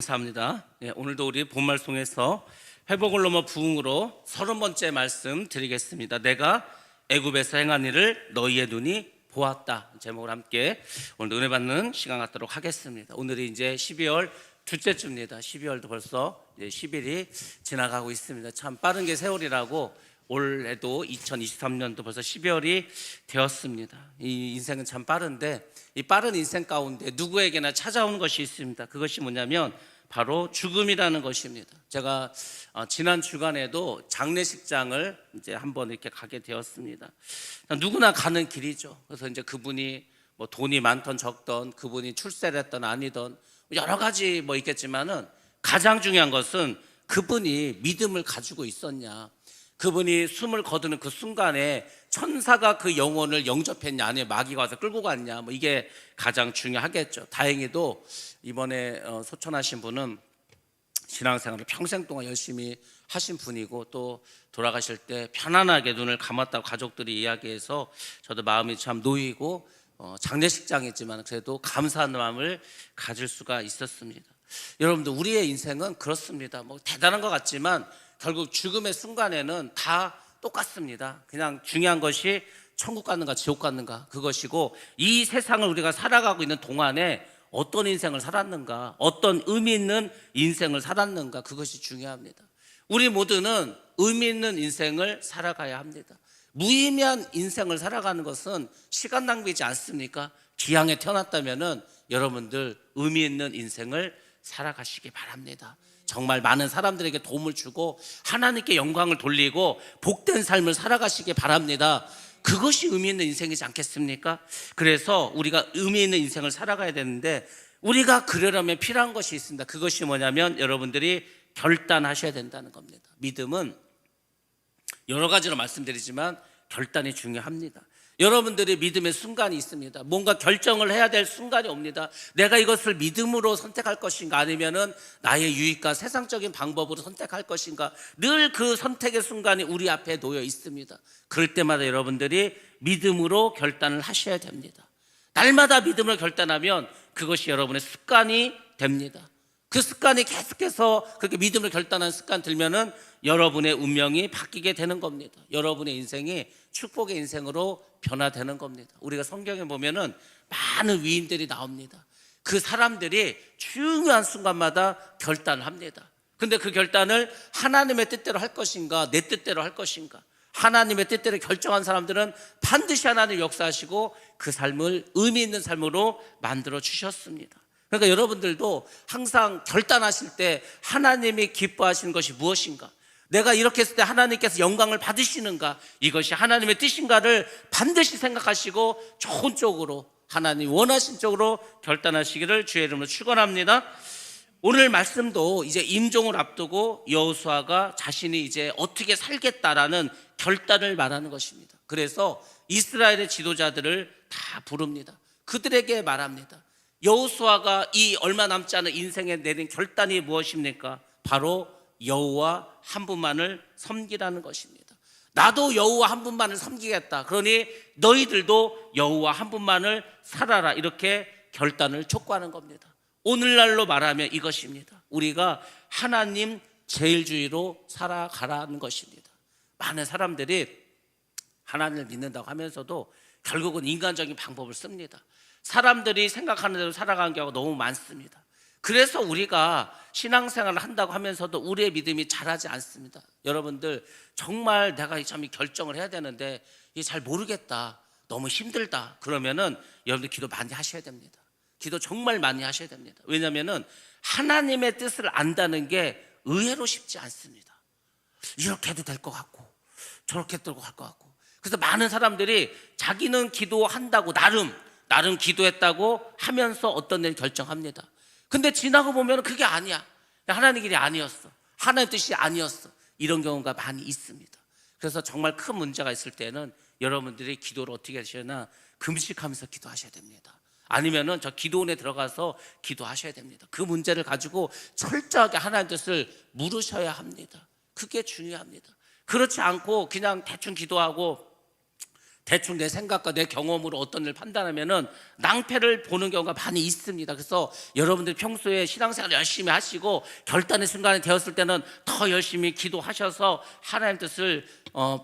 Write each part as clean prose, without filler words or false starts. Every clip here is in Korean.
감사합니다. 오늘도 우리 본말송에서 회복을 넘어 부흥으로 30번째 말씀 드리겠습니다. 내가 애굽에서 행한 일을 너희의 눈이 보았다. 제목을 함께 오늘 은혜 받는 시간 갖도록 하겠습니다. 오늘이 이제 12월 둘째 주입니다. 12월도 벌써 이제 10일이 지나가고 있습니다. 참 빠른 게 세월이라고 올해도 2023년도 벌써 12월이 되었습니다. 이 인생은 참 빠른데 이 빠른 인생 가운데 누구에게나 찾아오는 것이 있습니다. 그것이 뭐냐면 바로 죽음이라는 것입니다. 제가 지난 주간에도 장례식장을 이제 한번 이렇게 가게 되었습니다. 누구나 가는 길이죠. 그래서 이제 그분이 뭐 돈이 많던 적던, 그분이 출세를 했던 아니던 여러 가지 뭐 있겠지만은 가장 중요한 것은 그분이 믿음을 가지고 있었냐, 그분이 숨을 거두는 그 순간에 천사가 그 영혼을 영접했냐, 아니면 마귀가 와서 끌고 갔냐, 뭐 이게 가장 중요하겠죠. 다행히도 이번에 소천하신 분은 신앙생활을 평생 동안 열심히 하신 분이고 또 돌아가실 때 편안하게 눈을 감았다고 가족들이 이야기해서 저도 마음이 참 놓이고 장례식장이지만 그래도 감사한 마음을 가질 수가 있었습니다. 여러분들, 우리의 인생은 그렇습니다. 뭐 대단한 것 같지만 결국 죽음의 순간에는 다 똑같습니다. 그냥 중요한 것이 천국 갔는가 지옥 갔는가 그것이고, 이 세상을 우리가 살아가고 있는 동안에 어떤 인생을 살았는가, 어떤 의미 있는 인생을 살았는가, 그것이 중요합니다. 우리 모두는 의미 있는 인생을 살아가야 합니다. 무의미한 인생을 살아가는 것은 시간 낭비지 않습니까? 기왕에 태어났다면은 여러분들 의미 있는 인생을 살아가시기 바랍니다. 정말 많은 사람들에게 도움을 주고 하나님께 영광을 돌리고 복된 삶을 살아가시기 바랍니다. 그것이 의미 있는 인생이지 않겠습니까? 그래서 우리가 의미 있는 인생을 살아가야 되는데 우리가 그러려면 필요한 것이 있습니다. 그것이 뭐냐면 여러분들이 결단하셔야 된다는 겁니다. 믿음은 여러 가지로 말씀드리지만 결단이 중요합니다. 여러분들이 믿음의 순간이 있습니다. 뭔가 결정을 해야 될 순간이 옵니다. 내가 이것을 믿음으로 선택할 것인가, 아니면은 나의 유익과 세상적인 방법으로 선택할 것인가, 늘 그 선택의 순간이 우리 앞에 놓여 있습니다. 그럴 때마다 여러분들이 믿음으로 결단을 하셔야 됩니다. 날마다 믿음으로 결단하면 그것이 여러분의 습관이 됩니다. 그 습관이 계속해서 그렇게 믿음으로 결단하는 습관 들면은 여러분의 운명이 바뀌게 되는 겁니다. 여러분의 인생이 축복의 인생으로 변화되는 겁니다. 우리가 성경에 보면은 많은 위인들이 나옵니다. 그 사람들이 중요한 순간마다 결단을 합니다. 근데 그 결단을 하나님의 뜻대로 할 것인가, 내 뜻대로 할 것인가, 하나님의 뜻대로 결정한 사람들은 반드시 하나님 역사하시고 그 삶을 의미 있는 삶으로 만들어 주셨습니다. 그러니까 여러분들도 항상 결단하실 때 하나님이 기뻐하시는 것이 무엇인가, 내가 이렇게 했을 때 하나님께서 영광을 받으시는가, 이것이 하나님의 뜻인가를 반드시 생각하시고 좋은 쪽으로, 하나님 원하신 쪽으로 결단하시기를 주의 이름으로 축원합니다. 오늘 말씀도 이제 임종을 앞두고 여호수아가 자신이 이제 어떻게 살겠다라는 결단을 말하는 것입니다. 그래서 이스라엘의 지도자들을 다 부릅니다. 그들에게 말합니다. 여호수아가 이 얼마 남지 않은 인생에 내린 결단이 무엇입니까? 바로 여호와 한 분만을 섬기라는 것입니다. 나도 여호와 한 분만을 섬기겠다. 그러니 너희들도 여호와 한 분만을 살아라. 이렇게 결단을 촉구하는 겁니다. 오늘날로 말하면 이것입니다. 우리가 하나님 제일주의로 살아가라는 것입니다. 많은 사람들이 하나님을 믿는다고 하면서도 결국은 인간적인 방법을 씁니다. 사람들이 생각하는 대로 살아가는 경우가 너무 많습니다. 그래서 우리가 신앙생활을 한다고 하면서도 우리의 믿음이 자라지 않습니다. 여러분들, 정말 내가 참 결정을 해야 되는데 이게 잘 모르겠다, 너무 힘들다, 그러면은 여러분들 기도 많이 하셔야 됩니다. 기도 정말 많이 하셔야 됩니다. 왜냐하면은 하나님의 뜻을 안다는 게 의외로 쉽지 않습니다. 이렇게 해도 될 것 같고 저렇게 해도 될 것 같고. 그래서 많은 사람들이 자기는 기도한다고 나름 기도했다고 하면서 어떤 일을 결정합니다. 근데 지나고 보면 그게 아니야, 하나님 길이 아니었어, 하나님 뜻이 아니었어, 이런 경우가 많이 있습니다. 그래서 정말 큰 문제가 있을 때는 여러분들이 기도를 어떻게 하시나, 금식하면서 기도하셔야 됩니다. 아니면은 저 기도원에 들어가서 기도하셔야 됩니다. 그 문제를 가지고 철저하게 하나님 뜻을 물으셔야 합니다. 그게 중요합니다. 그렇지 않고 그냥 대충 기도하고 대충 내 생각과 내 경험으로 어떤 일을 판단하면은 낭패를 보는 경우가 많이 있습니다. 그래서 여러분들 평소에 신앙생활 열심히 하시고 결단의 순간이 되었을 때는 더 열심히 기도하셔서 하나님 뜻을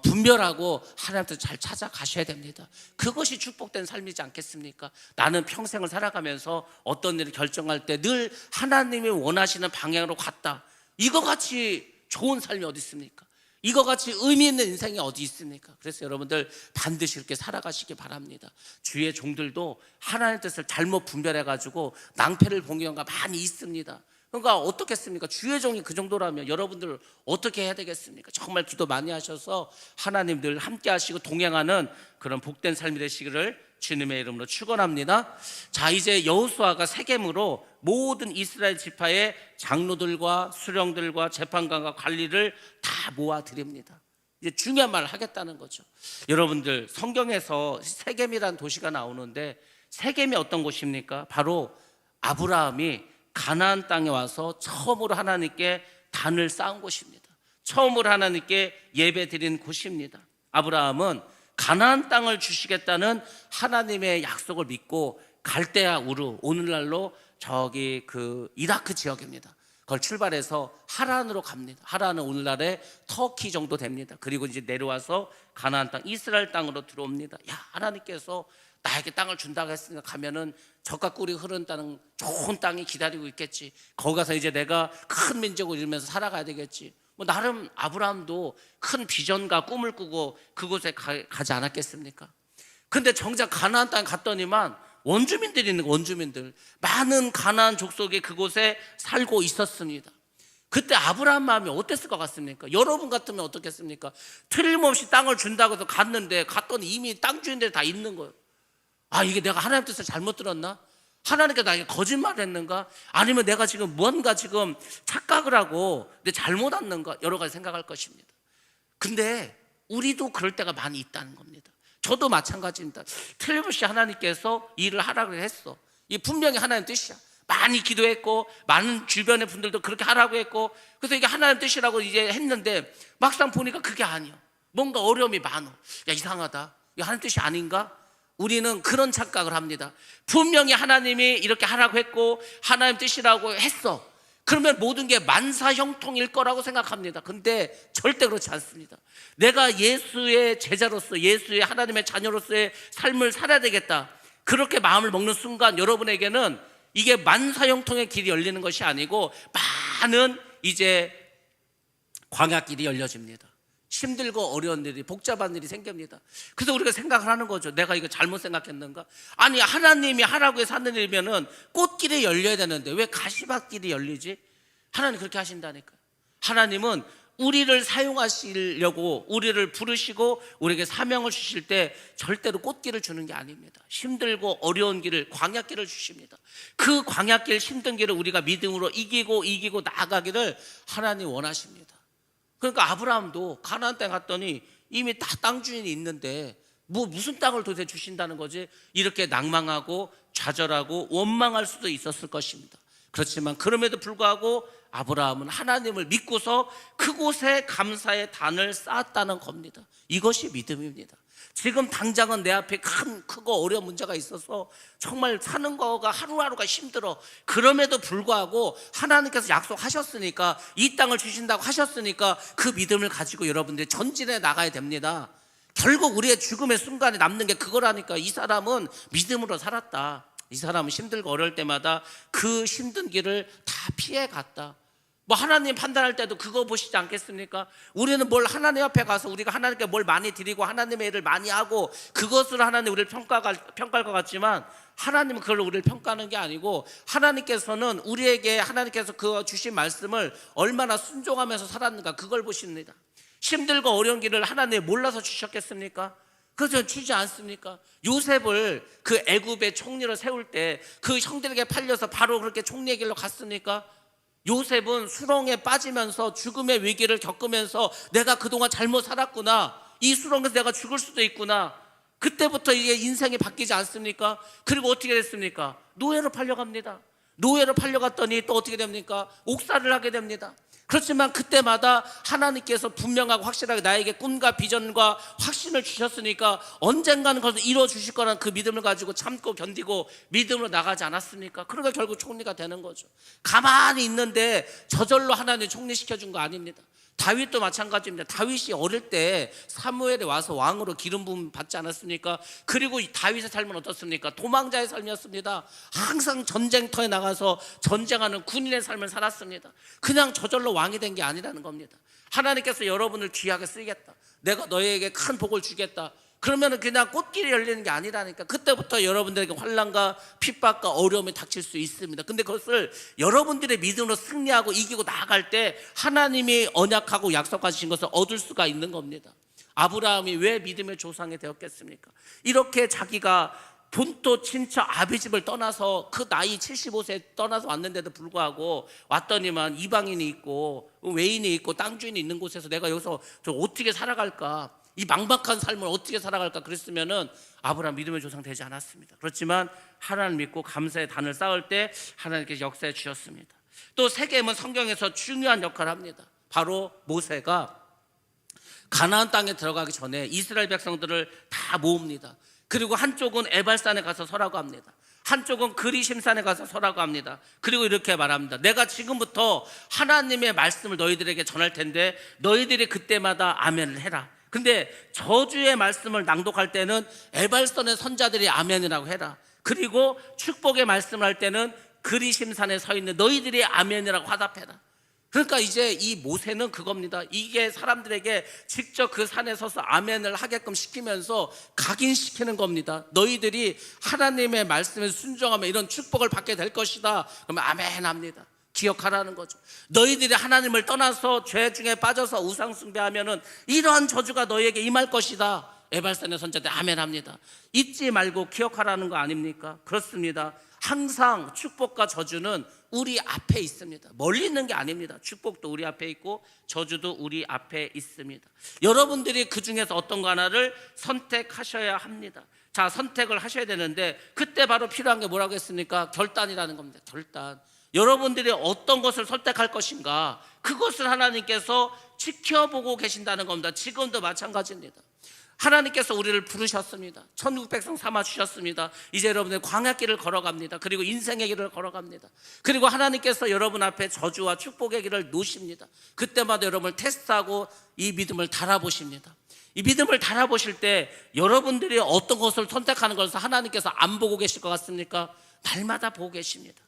분별하고 하나님 뜻을 잘 찾아가셔야 됩니다. 그것이 축복된 삶이지 않겠습니까? 나는 평생을 살아가면서 어떤 일을 결정할 때 늘 하나님이 원하시는 방향으로 갔다. 이거 같이 좋은 삶이 어디 있습니까? 이거 같이 의미 있는 인생이 어디 있습니까? 그래서 여러분들 반드시 이렇게 살아가시기 바랍니다. 주의 종들도 하나님의 뜻을 잘못 분별해가지고 낭패를 본 경우가 많이 있습니다. 그러니까 어떻겠습니까? 주의 종이 그 정도라면 여러분들 어떻게 해야 되겠습니까? 정말 기도 많이 하셔서 하나님 늘 함께 하시고 동행하는 그런 복된 삶이 되시기를 주님의 이름으로 축원합니다. 자, 이제 여호수아가 세겜으로 모든 이스라엘 지파의 장로들과 수령들과 재판관과 관리를 다 모아드립니다. 이제 중요한 말을 하겠다는 거죠. 여러분들 성경에서 세겜이라는 도시가 나오는데 세겜이 어떤 곳입니까? 바로 아브라함이 가나안 땅에 와서 처음으로 하나님께 단을 쌓은 곳입니다. 처음으로 하나님께 예배 드린 곳입니다. 아브라함은 가나안 땅을 주시겠다는 하나님의 약속을 믿고 갈대아 우르, 오늘날로 저기 그 이라크 지역입니다. 그걸 출발해서 하란으로 갑니다. 하란은 오늘날의 터키 정도 됩니다. 그리고 이제 내려와서 가나안 땅, 이스라엘 땅으로 들어옵니다. 야, 하나님께서 나에게 땅을 준다고 했으니까 가면은 젖과 꿀이 흐르는 땅은 좋은 땅이 기다리고 있겠지. 거기 가서 이제 내가 큰 민족을 이루면서 살아가야 되겠지. 뭐 나름 아브라함도 큰 비전과 꿈을 꾸고 그곳에 가지 않았겠습니까? 근데 정작 가나안 땅에 갔더니만 원주민들이 있는 거, 원주민들 많은 가나안 족속이 그곳에 살고 있었습니다. 그때 아브라함 마음이 어땠을 것 같습니까? 여러분 같으면 어떻겠습니까? 틀림없이 땅을 준다고 해서 갔더니 이미 땅 주인들이 다 있는 거예요. 아, 이게 내가 하나님 뜻을 잘못 들었나? 하나님께 나에게 거짓말을 했는가? 아니면 내가 지금 뭔가 지금 착각을 하고 내 잘못 왔는가? 여러 가지 생각할 것입니다. 근데 우리도 그럴 때가 많이 있다는 겁니다. 저도 마찬가지입니다. 틀림없이 하나님께서 일을 하라고 했어. 이 분명히 하나님 뜻이야. 많이 기도했고 많은 주변의 분들도 그렇게 하라고 했고 그래서 이게 하나님 뜻이라고 이제 했는데 막상 보니까 그게 아니야. 뭔가 어려움이 많아. 야, 이상하다. 이게 하나님 뜻이 아닌가? 우리는 그런 착각을 합니다. 분명히 하나님이 이렇게 하라고 했고 하나님 뜻이라고 했어. 그러면 모든 게 만사형통일 거라고 생각합니다. 근데 절대 그렇지 않습니다. 내가 예수의 제자로서 예수의 하나님의 자녀로서의 삶을 살아야 되겠다. 그렇게 마음을 먹는 순간 여러분에게는 이게 만사형통의 길이 열리는 것이 아니고 많은 이제 광야길이 열려집니다. 힘들고 어려운 일이 복잡한 일이 생깁니다. 그래서 우리가 생각을 하는 거죠. 내가 이거 잘못 생각했는가? 아니, 하나님이 하라고 해서 하는 일이면은 꽃길이 열려야 되는데 왜 가시밭길이 열리지? 하나님 그렇게 하신다니까요. 하나님은 우리를 사용하시려고 우리를 부르시고 우리에게 사명을 주실 때 절대로 꽃길을 주는 게 아닙니다. 힘들고 어려운 길을, 광야길을 주십니다. 그 광야길 힘든 길을 우리가 믿음으로 이기고 나아가기를 하나님 원하십니다. 그러니까 아브라함도 가나안 땅에 갔더니 이미 다 땅 주인이 있는데 무슨 땅을 도대체 주신다는 거지? 이렇게 낭망하고 좌절하고 원망할 수도 있었을 것입니다. 그렇지만 그럼에도 불구하고 아브라함은 하나님을 믿고서 그곳에 감사의 단을 쌓았다는 겁니다. 이것이 믿음입니다. 지금 당장은 내 앞에 크고 어려운 문제가 있어서 정말 사는 거가 하루하루가 힘들어. 그럼에도 불구하고 하나님께서 약속하셨으니까 이 땅을 주신다고 하셨으니까 그 믿음을 가지고 여러분들이 전진해 나가야 됩니다. 결국 우리의 죽음의 순간에 남는 게 그거라니까. 이 사람은 믿음으로 살았다. 이 사람은 힘들고 어려울 때마다 그 힘든 길을 다 피해 갔다. 뭐 하나님 판단할 때도 그거 보시지 않겠습니까? 우리는 뭘 하나님 앞에 가서 우리가 하나님께 뭘 많이 드리고 하나님의 일을 많이 하고 그것으로 하나님 우리를 평가할 것 같지만 하나님은 그걸로 우리를 평가하는 게 아니고 하나님께서는 우리에게 하나님께서 그 주신 말씀을 얼마나 순종하면서 살았는가 그걸 보십니다. 힘들고 어려운 길을 하나님 몰라서 주셨겠습니까? 그래서 주지 않습니까? 요셉을 그 애굽의 총리로 세울 때 그 형들에게 팔려서 바로 그렇게 총리의 길로 갔습니까? 요셉은 수렁에 빠지면서 죽음의 위기를 겪으면서 내가 그동안 잘못 살았구나, 이 수렁에서 내가 죽을 수도 있구나, 그때부터 이게 인생이 바뀌지 않습니까? 그리고 어떻게 됐습니까? 노예로 팔려갑니다. 노예로 팔려갔더니 또 어떻게 됩니까? 옥살이를 하게 됩니다. 그렇지만 그때마다 하나님께서 분명하고 확실하게 나에게 꿈과 비전과 확신을 주셨으니까 언젠가는 그것을 이루어 주실 거라는 그 믿음을 가지고 참고 견디고 믿음으로 나가지 않았습니까? 그러니까 결국 총리가 되는 거죠. 가만히 있는데 저절로 하나님이 총리시켜 준 거 아닙니다. 다윗도 마찬가지입니다. 다윗이 어릴 때 사무엘에 와서 왕으로 기름 부음 받지 않았습니까? 그리고 다윗의 삶은 어떻습니까? 도망자의 삶이었습니다. 항상 전쟁터에 나가서 전쟁하는 군인의 삶을 살았습니다. 그냥 저절로 왕이 된 게 아니라는 겁니다. 하나님께서 여러분을 귀하게 쓰겠다, 내가 너희에게 큰 복을 주겠다, 그러면 그냥 꽃길이 열리는 게 아니라니까. 그때부터 여러분들에게 환난과 핍박과 어려움이 닥칠 수 있습니다. 근데 그것을 여러분들의 믿음으로 승리하고 이기고 나아갈 때 하나님이 언약하고 약속하신 것을 얻을 수가 있는 겁니다. 아브라함이 왜 믿음의 조상이 되었겠습니까? 이렇게 자기가 본토 친척 아비집을 떠나서 그 나이 75세에 떠나서 왔는데도 불구하고 왔더니만 이방인이 있고 외인이 있고 땅 주인이 있는 곳에서 내가 여기서 좀 어떻게 살아갈까, 이 막막한 삶을 어떻게 살아갈까 그랬으면은 아브라함 믿음의 조상 되지 않았습니다. 그렇지만 하나님 믿고 감사의 단을 쌓을 때 하나님께서 역사해 주셨습니다. 또 세겜은 성경에서 중요한 역할을 합니다. 바로 모세가 가나안 땅에 들어가기 전에 이스라엘 백성들을 다 모읍니다. 그리고 한쪽은 에발산에 가서 서라고 합니다. 한쪽은 그리심산에 가서 서라고 합니다. 그리고 이렇게 말합니다. 내가 지금부터 하나님의 말씀을 너희들에게 전할 텐데 너희들이 그때마다 아멘을 해라. 근데 저주의 말씀을 낭독할 때는 에발산의 선자들이 아멘이라고 해라. 그리고 축복의 말씀을 할 때는 그리심산에 서 있는 너희들이 아멘이라고 화답해라. 그러니까 이제 이 모세는 그겁니다. 이게 사람들에게 직접 그 산에 서서 아멘을 하게끔 시키면서 각인시키는 겁니다. 너희들이 하나님의 말씀에 순종하면 이런 축복을 받게 될 것이다. 그러면 아멘 합니다. 기억하라는 거죠. 너희들이 하나님을 떠나서 죄 중에 빠져서 우상 숭배하면은 이러한 저주가 너희에게 임할 것이다. 에발산의 선자들 아멘 합니다. 잊지 말고 기억하라는 거 아닙니까? 그렇습니다. 항상 축복과 저주는 우리 앞에 있습니다. 멀리 있는 게 아닙니다. 축복도 우리 앞에 있고 저주도 우리 앞에 있습니다. 여러분들이 그 중에서 어떤 거 하나를 선택하셔야 합니다. 자, 선택을 하셔야 되는데 그때 바로 필요한 게 뭐라고 했습니까? 결단이라는 겁니다. 결단. 여러분들이 어떤 것을 선택할 것인가, 그것을 하나님께서 지켜보고 계신다는 겁니다. 지금도 마찬가지입니다. 하나님께서 우리를 부르셨습니다. 천국 백성 삼아 주셨습니다. 이제 여러분들 광야길을 걸어갑니다. 그리고 인생의 길을 걸어갑니다. 그리고 하나님께서 여러분 앞에 저주와 축복의 길을 놓으십니다. 그때마다 여러분을 테스트하고 이 믿음을 달아보십니다. 이 믿음을 달아보실 때 여러분들이 어떤 것을 선택하는 것을 하나님께서 안 보고 계실 것 같습니까? 날마다 보고 계십니다.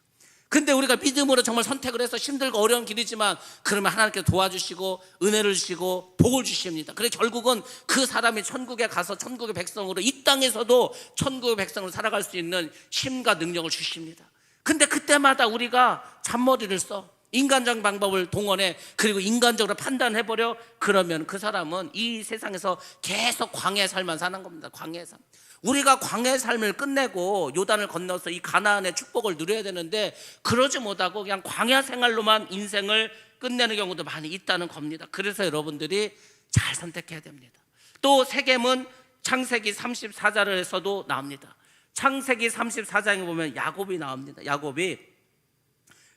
근데 우리가 믿음으로 정말 선택을 해서 힘들고 어려운 길이지만 그러면 하나님께서 도와주시고 은혜를 주시고 복을 주십니다. 그래 결국은 그 사람이 천국에 가서 천국의 백성으로 이 땅에서도 천국의 백성으로 살아갈 수 있는 힘과 능력을 주십니다. 근데 그때마다 우리가 잔머리를 써 인간적 방법을 동원해 그리고 인간적으로 판단해버려. 그러면 그 사람은 이 세상에서 계속 광야의 삶만 사는 겁니다. 광야의 삶. 우리가 광야의 삶을 끝내고 요단을 건너서 이 가나안의 축복을 누려야 되는데 그러지 못하고 그냥 광야 생활로만 인생을 끝내는 경우도 많이 있다는 겁니다. 그래서 여러분들이 잘 선택해야 됩니다. 또 세겜은 창세기 34장에서도 나옵니다. 창세기 34장에 보면 야곱이 나옵니다. 야곱이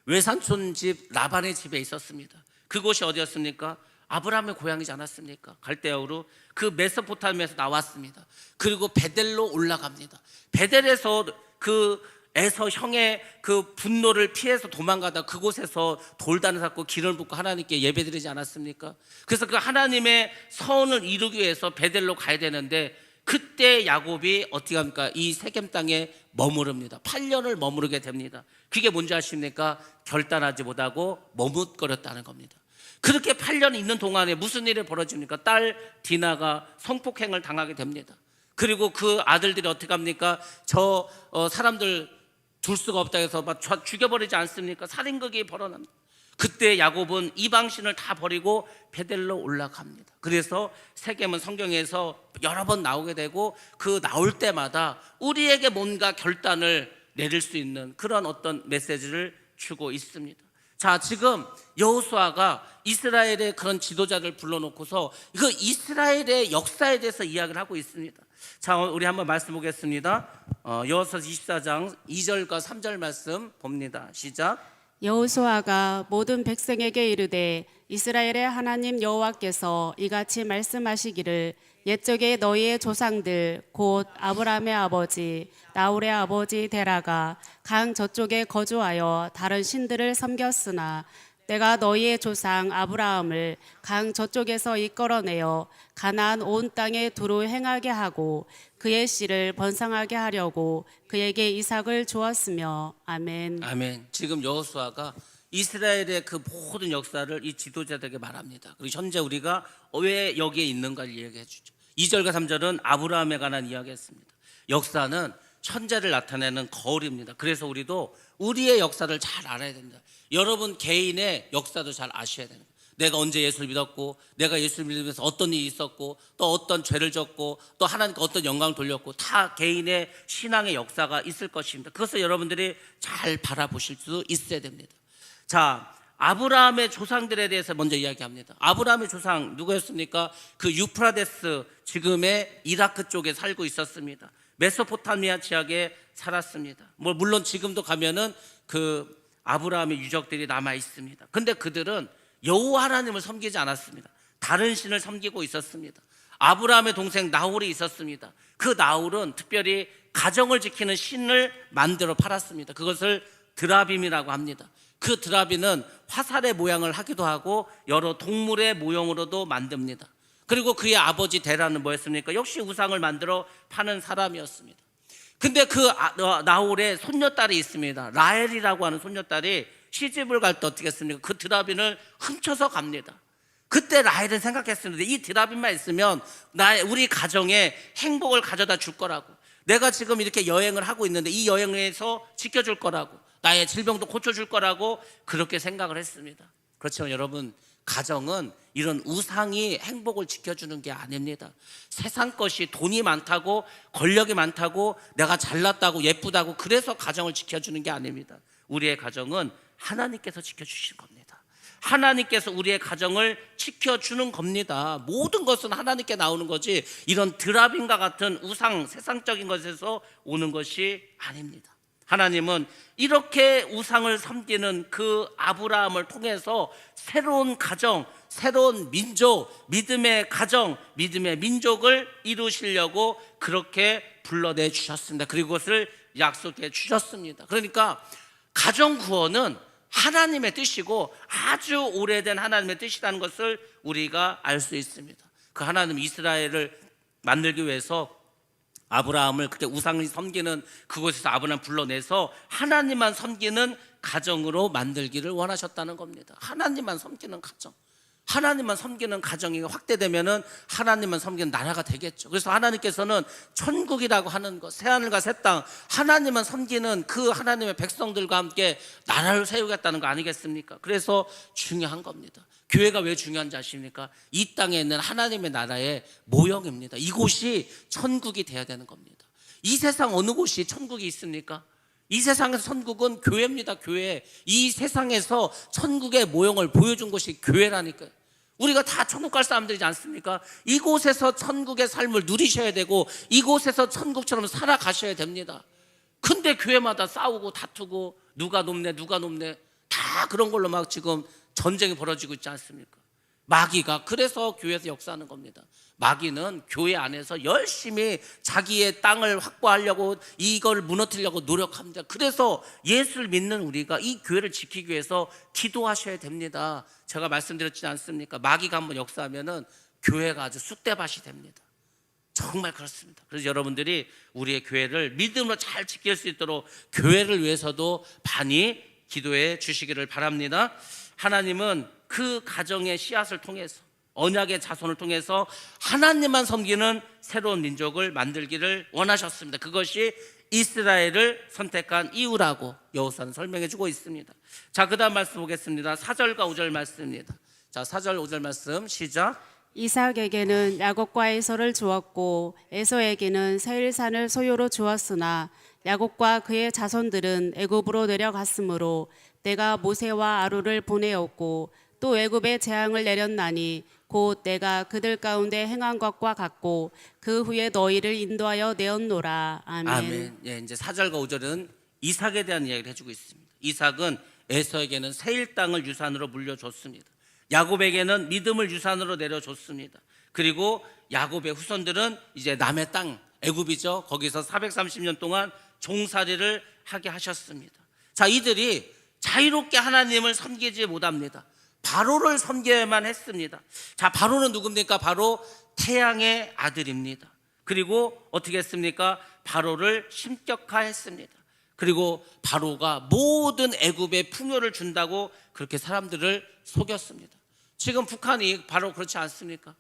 외삼촌 집 라반의 집에 있었습니다. 그곳이 어디였습니까? 아브라함의 고향이지 않았습니까? 갈대아우르 그 메소포타미아에서 나왔습니다. 그리고 베델로 올라갑니다. 베델에서 그 에서 형의 그 분노를 피해서 도망가다 그곳에서 돌단을 쌓고 기름을 붓고 하나님께 예배드리지 않았습니까? 그래서 그 하나님의 서원을 이루기 위해서 베델로 가야 되는데 그때 야곱이 어떻게 합니까? 이 세겜 땅에 머무릅니다. 8년을 머무르게 됩니다. 그게 뭔지 아십니까? 결단하지 못하고 머뭇거렸다는 겁니다. 그렇게 8년 있는 동안에 무슨 일이 벌어집니까? 딸 디나가 성폭행을 당하게 됩니다. 그리고 그 아들들이 어떻게 합니까? 사람들 둘 수가 없다 해서 막 죽여버리지 않습니까? 살인극이 벌어납니다. 그때 야곱은 이방신을 다 버리고 베델로 올라갑니다. 그래서 세겜은 성경에서 여러 번 나오게 되고 그 나올 때마다 우리에게 뭔가 결단을 내릴 수 있는 그런 어떤 메시지를 주고 있습니다. 자, 지금 여호수아가 이스라엘의 그런 지도자들 불러놓고서 그 이스라엘의 역사에 대해서 이야기를 하고 있습니다. 자, 우리 한번 말씀 보겠습니다. 여호수아 24장 2절과 3절 말씀 봅니다. 시작. 여호수아가 모든 백성에게 이르되 이스라엘의 하나님 여호와께서 이같이 말씀하시기를 옛적에 너희의 조상들 곧 아브라함의 아버지 나홀의 아버지 데라가 강 저쪽에 거주하여 다른 신들을 섬겼으나 내가 너희의 조상 아브라함을 강 저쪽에서 이끌어내어 가나안 온 땅에 두루 행하게 하고 그의 씨를 번성하게 하려고 그에게 이삭을 주었으며. 아멘. 아멘. 지금 여호수아가 이스라엘의 그 모든 역사를 이 지도자들에게 말합니다. 그리고 현재 우리가 왜 여기에 있는가를 이야기해 주죠. 2절과 3절은 아브라함에 관한 이야기했습니다. 역사는 천재를 나타내는 거울입니다. 그래서 우리도 우리의 역사를 잘 알아야 됩니다. 여러분 개인의 역사도 잘 아셔야 됩니다. 내가 언제 예수를 믿었고, 내가 예수를 믿으면서 어떤 일이 있었고, 또 어떤 죄를 졌고, 또 하나님께 어떤 영광을 돌렸고, 다 개인의 신앙의 역사가 있을 것입니다. 그것을 여러분들이 잘 바라보실 수 있어야 됩니다. 자, 아브라함의 조상들에 대해서 먼저 이야기합니다. 아브라함의 조상 누구였습니까? 그 유프라데스, 지금의 이라크 쪽에 살고 있었습니다. 메소포타미아 지역에 살았습니다. 물론 지금도 가면은 그 아브라함의 유적들이 남아 있습니다. 근데 그들은 여호와 하나님을 섬기지 않았습니다. 다른 신을 섬기고 있었습니다. 아브라함의 동생 나홀이 있었습니다. 그 나홀은 특별히 가정을 지키는 신을 만들어 팔았습니다. 그것을 드라빔이라고 합니다. 그 드라빔은 화살의 모양을 하기도 하고 여러 동물의 모형으로도 만듭니다. 그리고 그의 아버지 데라는 뭐였습니까? 역시 우상을 만들어 파는 사람이었습니다. 근데 그 나홀의 손녀딸이 있습니다. 라헬이라고 하는 손녀딸이 시집을 갈 때 어떻게 했습니까? 그 드라빔을 훔쳐서 갑니다. 그때 라헬은 생각했습니다. 이 드라빔만 있으면 우리 가정에 행복을 가져다 줄 거라고, 내가 지금 이렇게 여행을 하고 있는데 이 여행에서 지켜줄 거라고, 나의 질병도 고쳐줄 거라고 그렇게 생각을 했습니다. 그렇지만 여러분, 가정은 이런 우상이 행복을 지켜주는 게 아닙니다. 세상 것이 돈이 많다고, 권력이 많다고, 내가 잘났다고, 예쁘다고 그래서 가정을 지켜주는 게 아닙니다. 우리의 가정은 하나님께서 지켜주신 겁니다. 하나님께서 우리의 가정을 지켜주는 겁니다. 모든 것은 하나님께 나오는 거지 이런 드라빔과 같은 우상, 세상적인 것에서 오는 것이 아닙니다. 하나님은 이렇게 우상을 섬기는 그 아브라함을 통해서 새로운 가정, 새로운 민족, 믿음의 가정, 믿음의 민족을 이루시려고 그렇게 불러내 주셨습니다. 그리고 그것을 약속해 주셨습니다. 그러니까 가정 구원은 하나님의 뜻이고 아주 오래된 하나님의 뜻이라는 것을 우리가 알 수 있습니다. 그 하나님 이스라엘을 만들기 위해서 아브라함을 그때 우상을 섬기는 그곳에서 아브라함 불러내서 하나님만 섬기는 가정으로 만들기를 원하셨다는 겁니다. 하나님만 섬기는 가정, 하나님만 섬기는 가정이 확대되면은 하나님만 섬기는 나라가 되겠죠. 그래서 하나님께서는 천국이라고 하는 것, 새하늘과 새 땅, 하나님만 섬기는 그 하나님의 백성들과 함께 나라를 세우겠다는 거 아니겠습니까? 그래서 중요한 겁니다. 교회가 왜 중요한지 아십니까? 이 땅에 있는 하나님의 나라의 모형입니다. 이곳이 천국이 되어야 되는 겁니다. 이 세상 어느 곳이 천국이 있습니까? 이 세상에서 천국은 교회입니다. 교회. 이 세상에서 천국의 모형을 보여준 곳이 교회라니까요. 우리가 다 천국 갈 사람들이지 않습니까? 이곳에서 천국의 삶을 누리셔야 되고 이곳에서 천국처럼 살아가셔야 됩니다. 근데 교회마다 싸우고 다투고 누가 높네 다 그런 걸로 막 지금 전쟁이 벌어지고 있지 않습니까? 마귀가 그래서 교회에서 역사하는 겁니다. 마귀는 교회 안에서 열심히 자기의 땅을 확보하려고, 이걸 무너뜨리려고 노력합니다. 그래서 예수를 믿는 우리가 이 교회를 지키기 위해서 기도하셔야 됩니다. 제가 말씀드렸지 않습니까? 마귀가 한번 역사하면은 교회가 아주 쑥대밭이 됩니다. 정말 그렇습니다. 그래서 여러분들이 우리의 교회를 믿음으로 잘 지킬 수 있도록 교회를 위해서도 많이 기도해 주시기를 바랍니다. 하나님은 그 가정의 씨앗을 통해서, 언약의 자손을 통해서 하나님만 섬기는 새로운 민족을 만들기를 원하셨습니다. 그것이 이스라엘을 선택한 이유라고 여호수아는 설명해 주고 있습니다. 자, 그 다음 말씀 보겠습니다. 4절과 5절 말씀입니다. 자, 4절 5절 말씀 시작. 이삭에게는 야곱과 에서를 주었고 에서에게는 세일산을 소유로 주었으나 야곱과 그의 자손들은 애굽으로 내려갔으므로 내가 모세와 아론을 보내었고 또 애굽에 재앙을 내렸나니 곧 내가 그들 가운데 행한 것과 같고 그 후에 너희를 인도하여 내었노라. 아멘. 아멘. 예, 이제 4절과 5절은 이삭에 대한 이야기를 해주고 있습니다. 이삭은 에서에게는 세일 땅을 유산으로 물려줬습니다. 야곱에게는 믿음을 유산으로 내려줬습니다. 그리고 야곱의 후손들은 이제 남의 땅 애굽이죠. 거기서 430년 동안 종살이를 하게 하셨습니다. 자, 이들이 자유롭게 하나님을 섬기지 못합니다. 바로를 섬겨야만 했습니다. 자, 바로는 누굽니까? 바로 태양의 아들입니다. 그리고 어떻게 했습니까? 바로를 신격화했습니다. 그리고 바로가 모든 애굽에 풍요를 준다고 그렇게 사람들을 속였습니다. 지금 북한이 바로 그렇지 않습니까?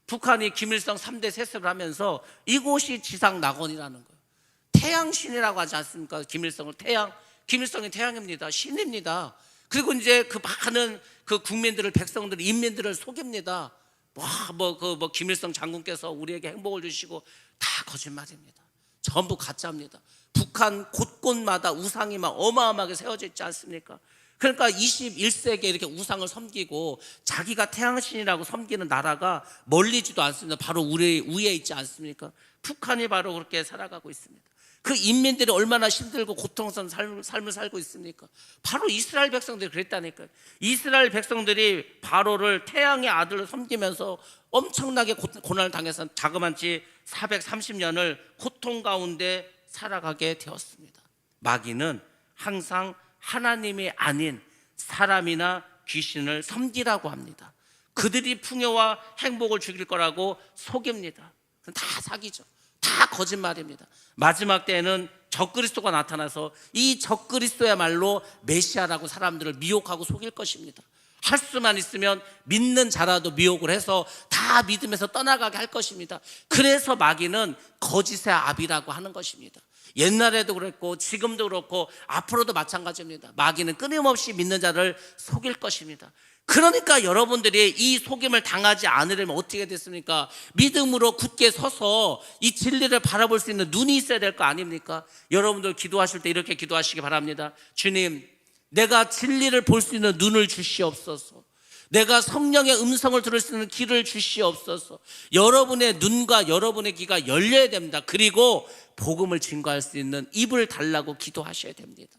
북한이 김일성 3대 세습을 하면서 이곳이 지상 낙원이라는 거예요. 태양신이라고 하지 않습니까? 김일성을 김일성이 태양입니다. 신입니다. 그리고 이제 그 많은 그 국민들을, 백성들을, 인민들을 속입니다. 김일성 장군께서 우리에게 행복을 주시고 다 거짓말입니다. 전부 가짜입니다. 북한 곳곳마다 우상이 막 어마어마하게 세워져 있지 않습니까? 그러니까 21세기에 이렇게 우상을 섬기고 자기가 태양신이라고 섬기는 나라가 멀리지도 않습니다. 바로 우리 위에 있지 않습니까? 북한이 바로 그렇게 살아가고 있습니다. 그 인민들이 얼마나 힘들고 고통스러운 삶을 살고 있습니까? 바로 이스라엘 백성들이 그랬다니까요. 이스라엘 백성들이 바로를 태양의 아들로 섬기면서 엄청나게 고난을 당해서 자그마치 430년을 고통 가운데 살아가게 되었습니다. 마귀는 항상 하나님이 아닌 사람이나 귀신을 섬기라고 합니다. 그들이 풍요와 행복을 주길 거라고 속입니다. 다 사기죠. 다 거짓말입니다. 마지막 때에는 적그리스도가 나타나서 이 적그리스도야말로 메시아라고 사람들을 미혹하고 속일 것입니다. 할 수만 있으면 믿는 자라도 미혹을 해서 다 믿음에서 떠나가게 할 것입니다. 그래서 마귀는 거짓의 아비라고 하는 것입니다. 옛날에도 그랬고 지금도 그렇고 앞으로도 마찬가지입니다. 마귀는 끊임없이 믿는 자를 속일 것입니다. 그러니까 여러분들이 이 속임을 당하지 않으려면 어떻게 됐습니까? 믿음으로 굳게 서서 이 진리를 바라볼 수 있는 눈이 있어야 될 거 아닙니까? 여러분들 기도하실 때 이렇게 기도하시기 바랍니다. 주님, 내가 진리를 볼 수 있는 눈을 주시옵소서. 내가 성령의 음성을 들을 수 있는 귀를 주시옵소서. 여러분의 눈과 여러분의 귀가 열려야 됩니다. 그리고 복음을 증거할 수 있는 입을 달라고 기도하셔야 됩니다.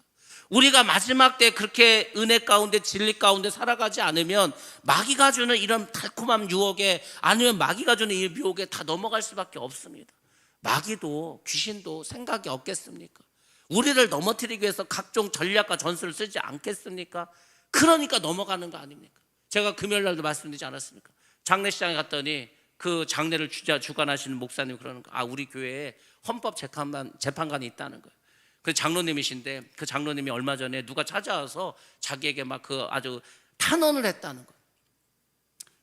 우리가 마지막 때 그렇게 은혜 가운데 진리 가운데 살아가지 않으면 마귀가 주는 이런 달콤한 유혹에, 아니면 마귀가 주는 이 유혹에 다 넘어갈 수밖에 없습니다. 마귀도 귀신도 생각이 없겠습니까? 우리를 넘어뜨리기 위해서 각종 전략과 전술을 쓰지 않겠습니까? 그러니까 넘어가는 거 아닙니까? 제가 금요일 날도 말씀드리지 않았습니까? 장례식장에 갔더니 그 장례를 주관하시는 목사님 그러는 거, 우리 교회에 헌법 재판관이 있다는 거예요. 그 장로님이신데 그 장로님이 얼마 전에 누가 찾아와서 자기에게 막 그 아주 탄원을 했다는 거예요.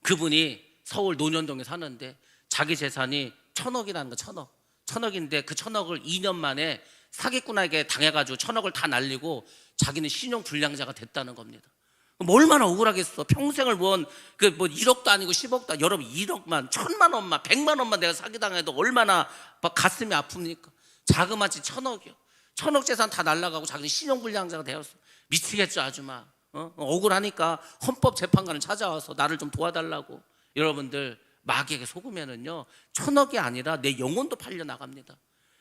그분이 서울 논현동에 사는데 자기 재산이 1,000억이라는 거, 1,000억인데 그 1,000억을 2년 만에 사기꾼에게 당해가지고 1,000억을 다 날리고 자기는 신용 불량자가 됐다는 겁니다. 얼마나 억울하겠어. 평생을 모은 그 1억도 아니고 10억도, 여러분 1억만, 1,000만 원만, 100만 원만 내가 사기당해도 얼마나 가슴이 아픕니까? 자그마치 1,000억이요. 1,000억 재산 다 날라가고 자기는 신용불량자가 되었어. 미치겠죠, 아줌마. 억울하니까 헌법재판관을 찾아와서 나를 좀 도와달라고. 여러분들 마귀에게 속으면은요 1,000억이 아니라 내 영혼도 팔려 나갑니다.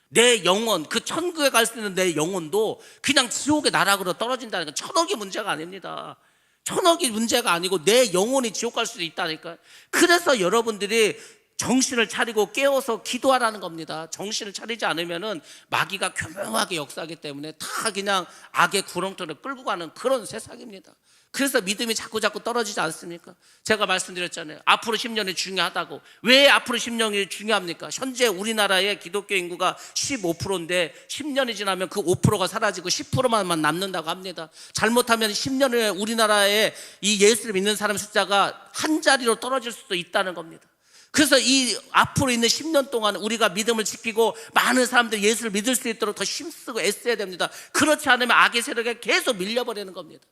내 영혼, 그 천국에 갈 수 있는 내 영혼도 그냥 지옥의 나락으로 떨어진다는 건 1,000억이 문제가 아닙니다. 1,000억이 문제가 아니고 내 영혼이 지옥 갈 수도 있다니까요. 그래서 여러분들이 정신을 차리고 깨워서 기도하라는 겁니다. 정신을 차리지 않으면은 마귀가 교묘하게 역사하기 때문에 다 그냥 악의 구렁텅이를 끌고 가는 그런 세상입니다. 그래서 믿음이 자꾸 떨어지지 않습니까? 제가 말씀드렸잖아요. 앞으로 10년이 중요하다고. 왜 앞으로 10년이 중요합니까? 현재 우리나라의 기독교 인구가 15%인데 10년이 지나면 그 5%가 사라지고 10%만 남는다고 합니다. 잘못하면 10년에 우리나라에 이 예수를 믿는 사람 숫자가 한 자리로 떨어질 수도 있다는 겁니다. 그래서 이 앞으로 있는 10년 동안 우리가 믿음을 지키고 많은 사람들이 예수를 믿을 수 있도록 더 힘쓰고 애써야 됩니다. 그렇지 않으면 악의 세력에 계속 밀려버리는 겁니다.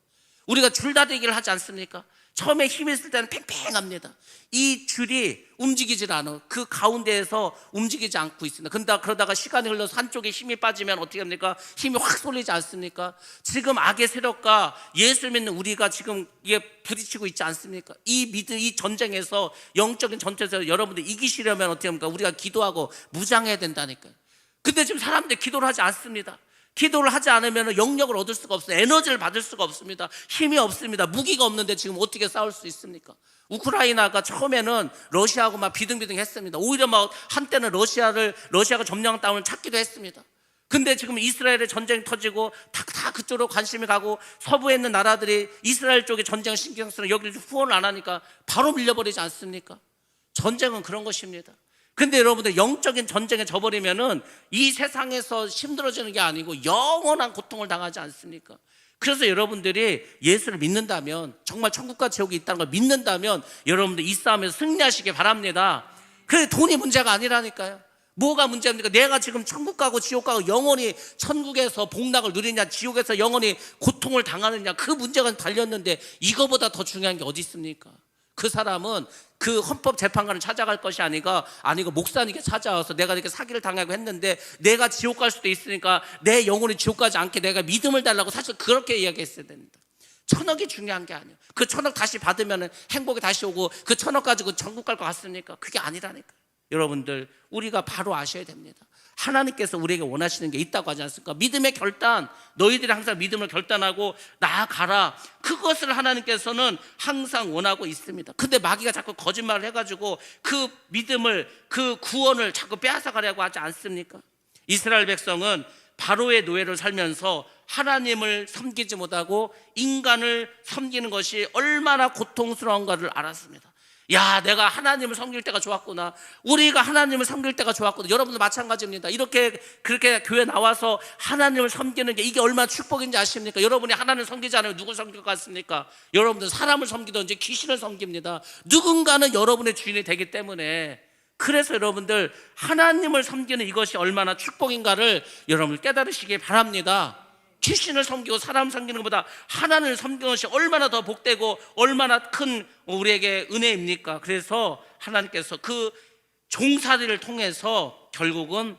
우리가 줄다리기를 하지 않습니까? 처음에 힘이 있을 때는 팽팽합니다. 이 줄이 움직이질 않아. 그 가운데에서 움직이지 않고 있습니다. 그러다가 시간이 흘러서 한쪽에 힘이 빠지면 어떻게 합니까? 힘이 확 쏠리지 않습니까? 지금 악의 세력과 예수 믿는 우리가 지금 이게 부딪히고 있지 않습니까? 이 전쟁에서, 영적인 전투에서 여러분들 이기시려면 어떻게 합니까? 우리가 기도하고 무장해야 된다니까요. 근데 지금 사람들이 기도를 하지 않습니다. 기도를 하지 않으면 영역을 얻을 수가 없어요. 에너지를 받을 수가 없습니다. 힘이 없습니다. 무기가 없는데 지금 어떻게 싸울 수 있습니까? 우크라이나가 처음에는 러시아하고 막 비등비등했습니다. 오히려 막 한때는 러시아가 점령 땅을 찾기도 했습니다. 근데 지금 이스라엘의 전쟁이 터지고 다 그쪽으로 관심이 가고 서부에 있는 나라들이 이스라엘 쪽에 전쟁 신경 쓰는 여기를 후원을 안 하니까 바로 밀려버리지 않습니까? 전쟁은 그런 것입니다. 근데 여러분들 영적인 전쟁에 져버리면은 이 세상에서 힘들어지는 게 아니고 영원한 고통을 당하지 않습니까? 그래서 여러분들이 예수를 믿는다면, 정말 천국과 지옥이 있다는 걸 믿는다면 여러분들 이 싸움에서 승리하시기 바랍니다. 그게 돈이 문제가 아니라니까요. 뭐가 문제입니까? 내가 지금 천국 가고 지옥 가고 영원히 천국에서 복락을 누리냐, 지옥에서 영원히 고통을 당하느냐, 그 문제가 달렸는데 이거보다 더 중요한 게 어디 있습니까? 그 사람은 그 헌법재판관을 찾아갈 것이 아니고 목사님께 찾아와서 내가 이렇게 사기를 당하고 했는데 내가 지옥 갈 수도 있으니까 내 영혼이 지옥 가지 않게 내가 믿음을 달라고, 사실 그렇게 이야기했어야 됩니다. 천억이 중요한 게 아니에요. 그 천억 다시 받으면 행복이 다시 오고 그 천억 가지고 천국 갈 것 같습니까? 그게 아니라니까요. 여러분들, 우리가 바로 아셔야 됩니다. 하나님께서 우리에게 원하시는 게 있다고 하지 않습니까? 믿음의 결단, 너희들이 항상 믿음을 결단하고 나아가라. 그것을 하나님께서는 항상 원하고 있습니다. 근데 마귀가 자꾸 거짓말을 해가지고 그 믿음을, 그 구원을 자꾸 빼앗아가려고 하지 않습니까? 이스라엘 백성은 바로의 노예를 살면서 하나님을 섬기지 못하고 인간을 섬기는 것이 얼마나 고통스러운가를 알았습니다. 야, 내가 하나님을 섬길 때가 좋았구나. 우리가 하나님을 섬길 때가 좋았구나. 여러분도 마찬가지입니다. 그렇게 교회 나와서 하나님을 섬기는 게 이게 얼마나 축복인지 아십니까? 여러분이 하나님을 섬기지 않으면 누굴 섬길 것 같습니까? 여러분들 사람을 섬기든지 귀신을 섬깁니다. 누군가는 여러분의 주인이 되기 때문에, 그래서 여러분들 하나님을 섬기는 이것이 얼마나 축복인가를 여러분들 깨달으시기 바랍니다. 귀신을 섬기고 사람 섬기는 것보다 하나님을 섬기는 것이 얼마나 더 복되고 얼마나 큰 우리에게 은혜입니까? 그래서 하나님께서 그 종살이를 통해서 결국은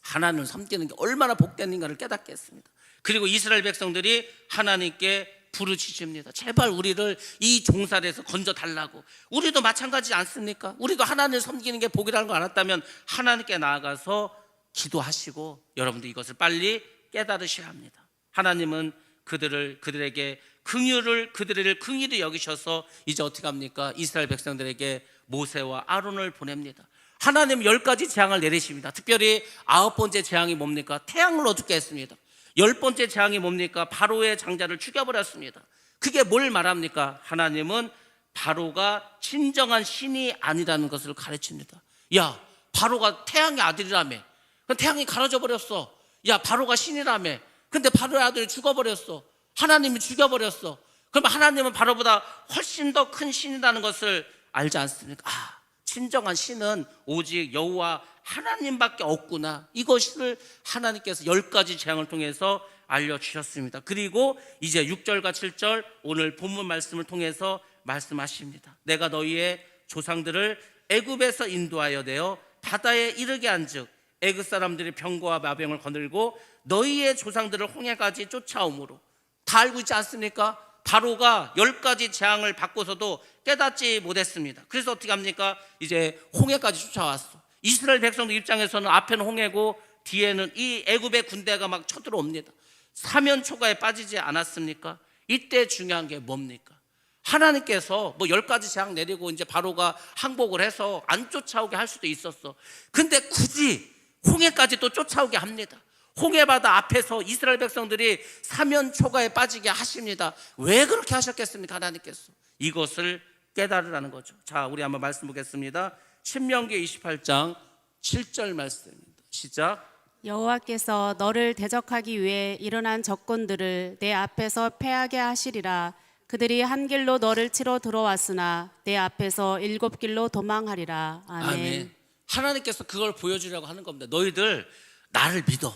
하나님을 섬기는 게 얼마나 복된인가를 깨닫게 했습니다. 그리고 이스라엘 백성들이 하나님께 부르짖습니다. 제발 우리를 이 종살이에서 건져달라고. 우리도 마찬가지지 않습니까? 우리도 하나님을 섬기는 게 복이라는 걸 알았다면 하나님께 나아가서 기도하시고 여러분들 이것을 빨리 깨달으셔야 합니다. 하나님은 그들에게 그들을 긍휼히 여기셔서 이제 어떻게 합니까? 이스라엘 백성들에게 모세와 아론을 보냅니다. 하나님 10가지 재앙을 내리십니다. 특별히 9번째 재앙이 뭡니까? 태양을 어둡게 했습니다. 10번째 재앙이 뭡니까? 바로의 장자를 죽여버렸습니다. 그게 뭘 말합니까? 하나님은 바로가 진정한 신이 아니라는 것을 가르칩니다. 야, 바로가 태양의 아들이라며. 그럼 태양이 가려져 버렸어. 야, 바로가 신이라며. 근데 바로의 아들이 죽어버렸어. 하나님이 죽여버렸어. 그럼 하나님은 바로보다 훨씬 더 큰 신이라는 것을 알지 않습니까? 아, 진정한 신은 오직 여호와 하나님밖에 없구나. 이것을 하나님께서 10가지 재앙을 통해서 알려주셨습니다. 그리고 이제 6절과 7절 오늘 본문 말씀을 통해서 말씀하십니다. 내가 너희의 조상들을 애굽에서 인도하여 내어 바다에 이르게 한즉 애굽 사람들이 병거와 마병을 거늘고 너희의 조상들을 홍해까지 쫓아오므로. 다 알고 있지 않습니까? 바로가 10가지 재앙을 받고서도 깨닫지 못했습니다. 그래서 어떻게 합니까? 이제 홍해까지 쫓아왔어. 이스라엘 백성들 입장에서는 앞에는 홍해고 뒤에는 이 애굽의 군대가 막 쳐들어옵니다. 사면초가에 빠지지 않았습니까? 이때 중요한 게 뭡니까? 하나님께서 뭐 10가지 재앙 내리고 이제 바로가 항복을 해서 안 쫓아오게 할 수도 있었어. 근데 굳이 홍해까지 또 쫓아오게 합니다. 홍해바다 앞에서 이스라엘 백성들이 사면초가에 빠지게 하십니다. 왜 그렇게 하셨겠습니까? 하나님께서 이것을 깨달으라는 거죠. 자, 우리 한번 말씀 보겠습니다. 신명기 28장 7절 말씀입니다. 시작. 여호와께서 너를 대적하기 위해 일어난 적군들을 내 앞에서 패하게 하시리라. 그들이 한 길로 너를 치러 들어왔으나 내 앞에서 7길로 도망하리라. 아멘. 아멘. 하나님께서 그걸 보여주려고 하는 겁니다. 너희들 나를 믿어.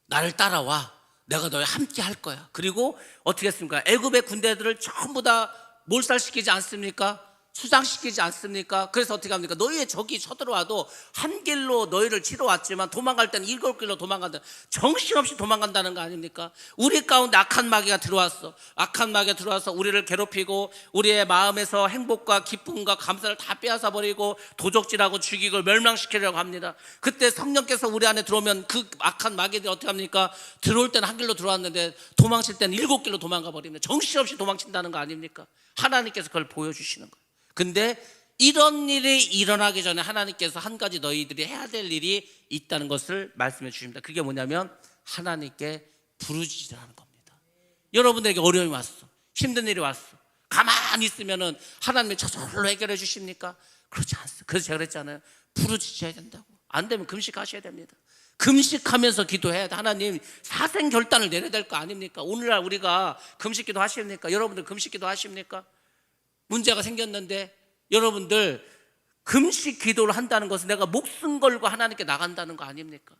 나를 따라와. 내가 너희 함께 할 거야. 그리고 어떻게 했습니까? 애굽의 군대들을 전부 다 몰살시키지 않습니까? 수장시키지 않습니까? 그래서 어떻게 합니까? 너희의 적이 쳐들어와도 한 길로 너희를 치러 왔지만 도망갈 때는 7길로 도망간다. 정신없이 도망간다는 거 아닙니까? 우리 가운데 악한 마귀가 들어왔어. 악한 마귀가 들어와서 우리를 괴롭히고 우리의 마음에서 행복과 기쁨과 감사를 다 빼앗아 버리고 도적질하고 죽이고 멸망시키려고 합니다. 그때 성령께서 우리 안에 들어오면 그 악한 마귀들이 어떻게 합니까? 들어올 때는 한 길로 들어왔는데 도망칠 때는 7길로 도망가 버립니다. 정신없이 도망친다는 거 아닙니까? 하나님께서 그걸 보여주시는 거예요. 근데 이런 일이 일어나기 전에 하나님께서 한 가지 너희들이 해야 될 일이 있다는 것을 말씀해 주십니다. 그게 뭐냐면 하나님께 부르짖으라는 겁니다. 여러분들에게 어려움이 왔어, 힘든 일이 왔어, 가만히 있으면은 하나님이 저절로 해결해 주십니까? 그렇지 않습니다. 그래서 제가 그랬잖아요. 부르짖어야 된다고. 안 되면 금식하셔야 됩니다. 금식하면서 기도해야 돼. 하나님 사생 결단을 내려야 될 거 아닙니까? 오늘날 우리가 금식기도 하십니까? 여러분들 금식기도 하십니까? 문제가 생겼는데 여러분들 금식 기도를 한다는 것은 내가 목숨 걸고 하나님께 나간다는 거 아닙니까?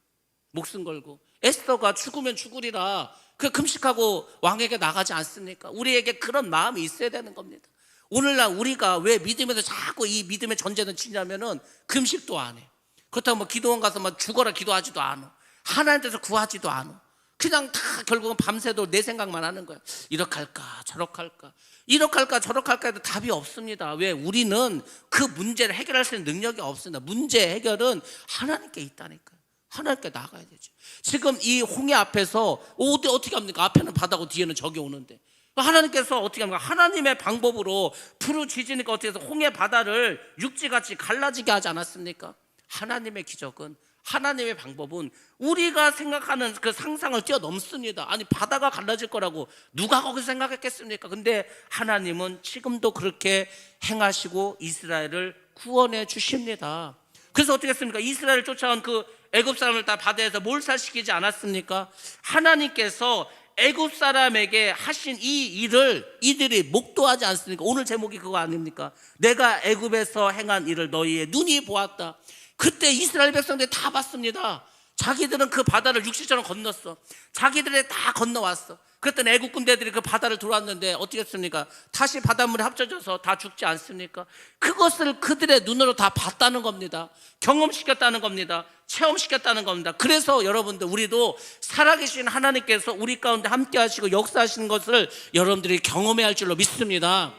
목숨 걸고 에스더가 죽으면 죽으리라 그 금식하고 왕에게 나가지 않습니까? 우리에게 그런 마음이 있어야 되는 겁니다. 오늘날 우리가 왜 믿음에서 자꾸 이 믿음의 전쟁을 치냐면은 금식도 안 해. 그렇다고 뭐 기도원 가서 막 죽어라 기도하지도 않아. 하나님께서 구하지도 않아. 그냥 다 결국은 밤새도 내 생각만 하는 거야. 이렇게 할까 저렇게 할까, 이렇게 할까 저렇게 할까 해도 답이 없습니다. 왜? 우리는 그 문제를 해결할 수 있는 능력이 없습니다. 문제 해결은 하나님께 있다니까요. 하나님께 나가야 되죠. 지금 이 홍해 앞에서 어떻게 합니까? 앞에는 바다고 뒤에는 적이 오는데 하나님께서 어떻게 합니까? 하나님의 방법으로 부르짖으니까 어떻게 해서 홍해 바다를 육지같이 갈라지게 하지 않았습니까? 하나님의 기적은, 하나님의 방법은 우리가 생각하는 그 상상을 뛰어넘습니다. 아니 바다가 갈라질 거라고 누가 거기서 생각했겠습니까? 근데 하나님은 지금도 그렇게 행하시고 이스라엘을 구원해 주십니다. 그래서 어떻게 했습니까? 이스라엘을 쫓아온 그 애굽 사람을 다 바다에서 몰살시키지 않았습니까? 하나님께서 애굽 사람에게 하신 이 일을 이들이 목도하지 않습니까? 오늘 제목이 그거 아닙니까? 내가 애굽에서 행한 일을 너희의 눈이 보았다. 그때 이스라엘 백성들이 다 봤습니다. 자기들은 그 바다를 육지처럼 건넜어. 자기들이 다 건너왔어. 그랬더니 애국 군대들이 그 바다를 들어왔는데 어떻게 했습니까? 다시 바닷물에 합쳐져서 다 죽지 않습니까? 그것을 그들의 눈으로 다 봤다는 겁니다. 경험시켰다는 겁니다. 체험시켰다는 겁니다. 그래서 여러분들 우리도 살아계신 하나님께서 우리 가운데 함께 하시고 역사하시는 것을 여러분들이 경험해야 할 줄로 믿습니다.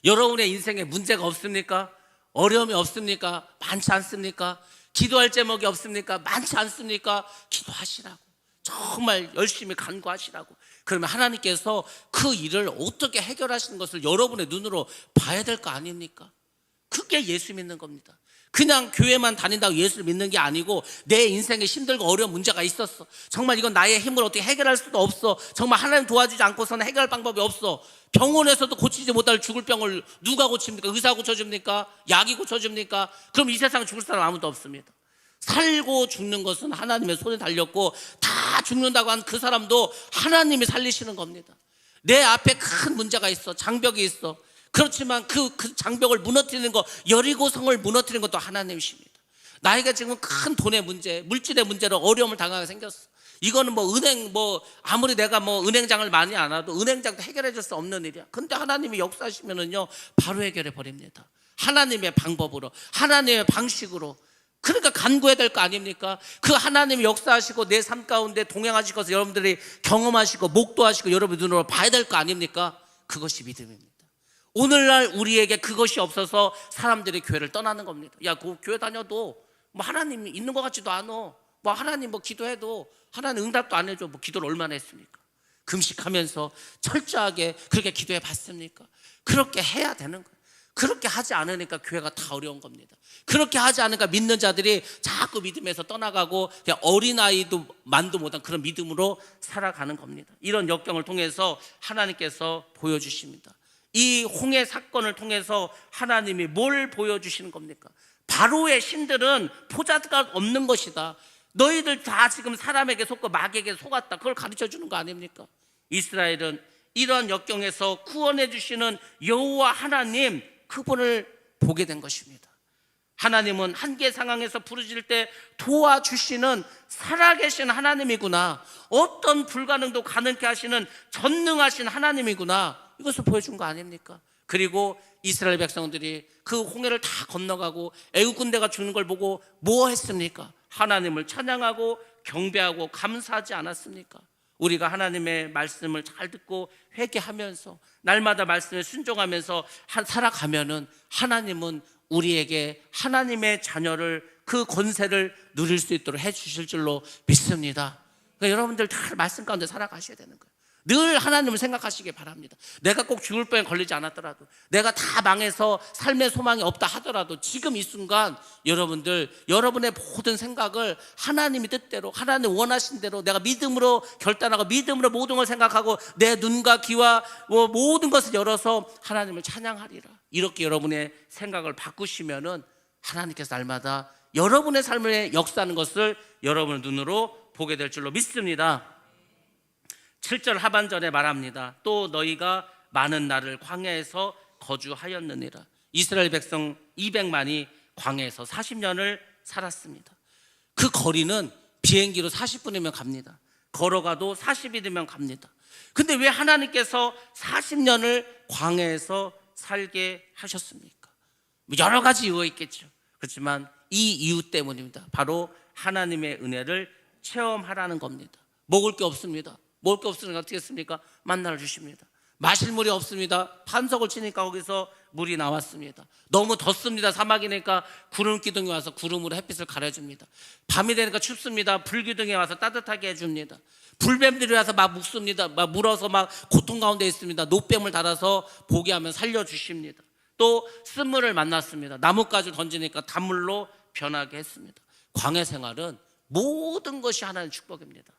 여러분의 인생에 문제가 없습니까? 어려움이 없습니까? 많지 않습니까? 기도할 제목이 없습니까? 많지 않습니까? 기도하시라고. 정말 열심히 간구하시라고. 그러면 하나님께서 그 일을 어떻게 해결하시는 것을 여러분의 눈으로 봐야 될 거 아닙니까? 그게 예수 믿는 겁니다. 그냥 교회만 다닌다고 예수를 믿는 게 아니고 내 인생에 힘들고 어려운 문제가 있었어. 정말 이건 나의 힘으로 어떻게 해결할 수도 없어. 정말 하나님 도와주지 않고서는 해결할 방법이 없어. 병원에서도 고치지 못할 죽을 병을 누가 고칩니까? 의사가 고쳐줍니까? 약이 고쳐줍니까? 그럼 이 세상에 죽을 사람 아무도 없습니다. 살고 죽는 것은 하나님의 손에 달렸고 다 죽는다고 한 그 사람도 하나님이 살리시는 겁니다. 내 앞에 큰 문제가 있어. 장벽이 있어. 그렇지만 그 장벽을 무너뜨리는 것, 여리고성을 무너뜨리는 것도 하나님이십니다. 나에게 지금 큰 돈의 문제, 물질의 문제로 어려움을 당하게 생겼어. 이거는 아무리 내가 은행장을 많이 안 와도 은행장도 해결해 줄 수 없는 일이야. 근데 하나님이 역사하시면은요 바로 해결해 버립니다. 하나님의 방법으로, 하나님의 방식으로. 그러니까 간구해야 될 거 아닙니까? 그 하나님이 역사하시고 내 삶 가운데 동행하실 것을 여러분들이 경험하시고 목도하시고 여러분 눈으로 봐야 될 거 아닙니까? 그것이 믿음입니다. 오늘날 우리에게 그것이 없어서 사람들이 교회를 떠나는 겁니다. 야, 그 교회 다녀도 하나님이 있는 것 같지도 않아. 하나님 기도해도 하나님 응답도 안 해줘. 기도를 얼마나 했습니까? 금식하면서 철저하게 그렇게 기도해 봤습니까? 그렇게 해야 되는 거예요. 그렇게 하지 않으니까 교회가 다 어려운 겁니다. 그렇게 하지 않으니까 믿는 자들이 자꾸 믿음에서 떠나가고 그냥 어린아이도 만도 못한 그런 믿음으로 살아가는 겁니다. 이런 역경을 통해서 하나님께서 보여주십니다. 이 홍해 사건을 통해서 하나님이 뭘 보여주시는 겁니까? 바로의 신들은 포자가 없는 것이다. 너희들 다 지금 사람에게 속고 마귀에게 속았다. 그걸 가르쳐 주는 거 아닙니까? 이스라엘은 이러한 역경에서 구원해 주시는 여호와 하나님, 그분을 보게 된 것입니다. 하나님은 한계 상황에서 부르실 때 도와주시는 살아계신 하나님이구나. 어떤 불가능도 가능케 하시는 전능하신 하나님이구나. 이것을 보여준 거 아닙니까? 그리고 이스라엘 백성들이 그 홍해를 다 건너가고 애국 군대가 죽는 걸 보고 뭐 했습니까? 하나님을 찬양하고 경배하고 감사하지 않았습니까? 우리가 하나님의 말씀을 잘 듣고 회개하면서 날마다 말씀에 순종하면서 살아가면은 하나님은 우리에게 하나님의 자녀를 그 권세를 누릴 수 있도록 해주실 줄로 믿습니다. 그러니까 여러분들 다 말씀 가운데 살아가셔야 되는 거예요. 늘 하나님을 생각하시기 바랍니다. 내가 꼭 죽을 뻔에 걸리지 않았더라도, 내가 다 망해서 삶의 소망이 없다 하더라도 지금 이 순간 여러분들 여러분의 모든 생각을 하나님의 뜻대로, 하나님 원하신 대로 내가 믿음으로 결단하고 믿음으로 모든 걸 생각하고 내 눈과 귀와 모든 것을 열어서 하나님을 찬양하리라. 이렇게 여러분의 생각을 바꾸시면은 하나님께서 날마다 여러분의 삶에 역사하는 것을 여러분의 눈으로 보게 될 줄로 믿습니다. 7절 하반절에 말합니다. 또 너희가 많은 날을 광야에서 거주하였느니라. 이스라엘 백성 200만이 광야에서 40년을 살았습니다. 그 거리는 비행기로 40분이면 갑니다. 걸어가도 40일이면 갑니다. 근데 왜 하나님께서 40년을 광야에서 살게 하셨습니까? 여러 가지 이유가 있겠죠. 그렇지만 이 이유 때문입니다. 바로 하나님의 은혜를 체험하라는 겁니다. 먹을 게 없습니다. 먹을 게 없으니까 어떻게 했습니까? 만나를 주십니다. 마실 물이 없습니다. 반석을 치니까 거기서 물이 나왔습니다. 너무 덥습니다. 사막이니까 구름 기둥이 와서 구름으로 햇빛을 가려줍니다. 밤이 되니까 춥습니다. 불기둥이 와서 따뜻하게 해줍니다. 불뱀들이 와서 막 묵습니다. 막 물어서 막 고통 가운데 있습니다. 노뱀을 달아서 보게 하면 살려주십니다. 또 쓴물을 만났습니다. 나뭇가지를 던지니까 단물로 변하게 했습니다. 광야 생활은 모든 것이 하나님의 축복입니다.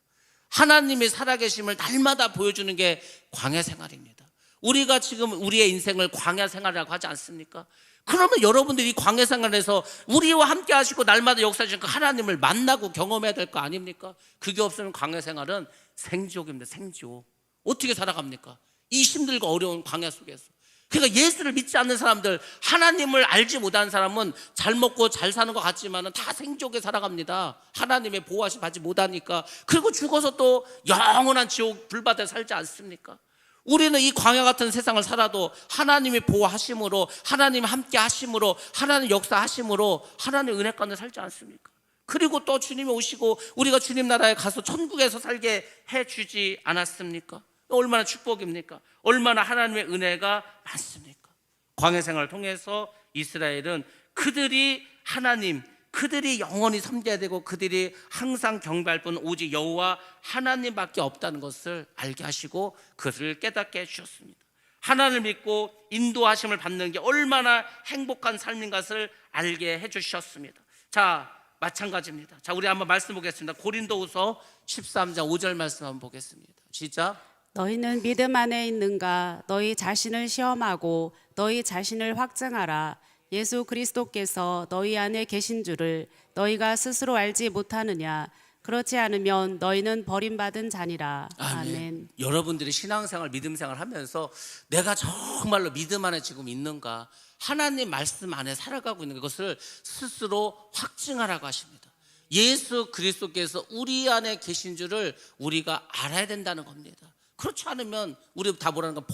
하나님의 살아계심을 날마다 보여주는 게 광야 생활입니다. 우리가 지금 우리의 인생을 광야 생활이라고 하지 않습니까? 그러면 여러분들이 광야 생활에서 우리와 함께 하시고 날마다 역사하시는 그 하나님을 만나고 경험해야 될 거 아닙니까? 그게 없으면 광야 생활은 생지옥입니다. 생지옥. 어떻게 살아갑니까? 이 힘들고 어려운 광야 속에서. 그러니까 예수를 믿지 않는 사람들, 하나님을 알지 못하는 사람은 잘 먹고 잘 사는 것 같지만 다 생지옥에 살아갑니다. 하나님의 보호하심 받지 못하니까. 그리고 죽어서 또 영원한 지옥 불바다에 살지 않습니까? 우리는 이 광야 같은 세상을 살아도 하나님의 보호하심으로, 하나님 함께 하심으로, 하나님 역사하심으로 하나님의 은혜 가운데 살지 않습니까? 그리고 또 주님이 오시고 우리가 주님 나라에 가서 천국에서 살게 해주지 않았습니까? 얼마나 축복입니까? 얼마나 하나님의 은혜가 많습니까? 광야 생활을 통해서 이스라엘은 그들이 하나님, 그들이 영원히 섬겨야 되고 그들이 항상 경배할 뿐 오직 여호와 하나님밖에 없다는 것을 알게 하시고 그것을 깨닫게 해주셨습니다. 하나님을 믿고 인도하심을 받는 게 얼마나 행복한 삶인 것을 알게 해주셨습니다. 자, 마찬가지입니다. 자, 우리 한번 말씀 보겠습니다. 고린도후서 13장 5절 말씀 한번 보겠습니다. 시작. 너희는 믿음 안에 있는가? 너희 자신을 시험하고 너희 자신을 확증하라. 예수 그리스도께서 너희 안에 계신 줄을 너희가 스스로 알지 못하느냐? 그렇지 않으면 너희는 버림받은 자니라. 아멘. 여러분들이 신앙생활, 믿음생활 하면서 내가 정말로 믿음 안에 지금 있는가? 하나님 말씀 안에 살아가고 있는 것을 스스로 확증하라고 하십니다. 예수 그리스도께서 우리 안에 계신 줄을 우리가 알아야 된다는 겁니다. 그렇지 않으면 우리 다 뭐라는 건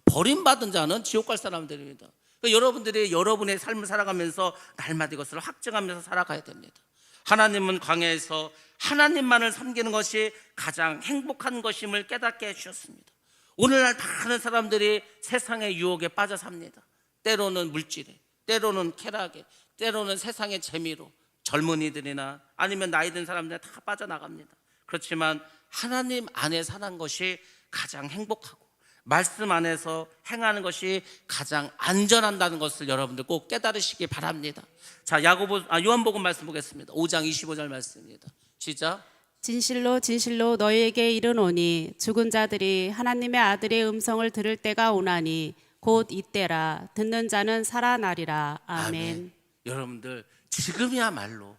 버림받은 자는 지옥 갈 사람들입니다. 그러니까 여러분들이 여러분의 삶을 살아가면서 날마다 이것을 확증하면서 살아가야 됩니다. 하나님은 광야에서 하나님만을 섬기는 것이 가장 행복한 것임을 깨닫게 해주셨습니다. 오늘날 많은 사람들이 세상의 유혹에 빠져 삽니다. 때로는 물질에, 때로는 쾌락에, 때로는 세상의 재미로 젊은이들이나 아니면 나이 든 사람들 다 빠져나갑니다. 그렇지만 하나님 안에 사는 것이 가장 행복하고 말씀 안에서 행하는 것이 가장 안전한다는 것을 여러분들 꼭 깨달으시기 바랍니다. 자, 요한복음 말씀 보겠습니다. 5장 25절 말씀입니다. 시작. 진실로 진실로 너희에게 이르노니 죽은 자들이 하나님의 아들의 음성을 들을 때가 오나니 곧 이때라. 듣는 자는 살아나리라. 아멘. 여러분들 지금이야말로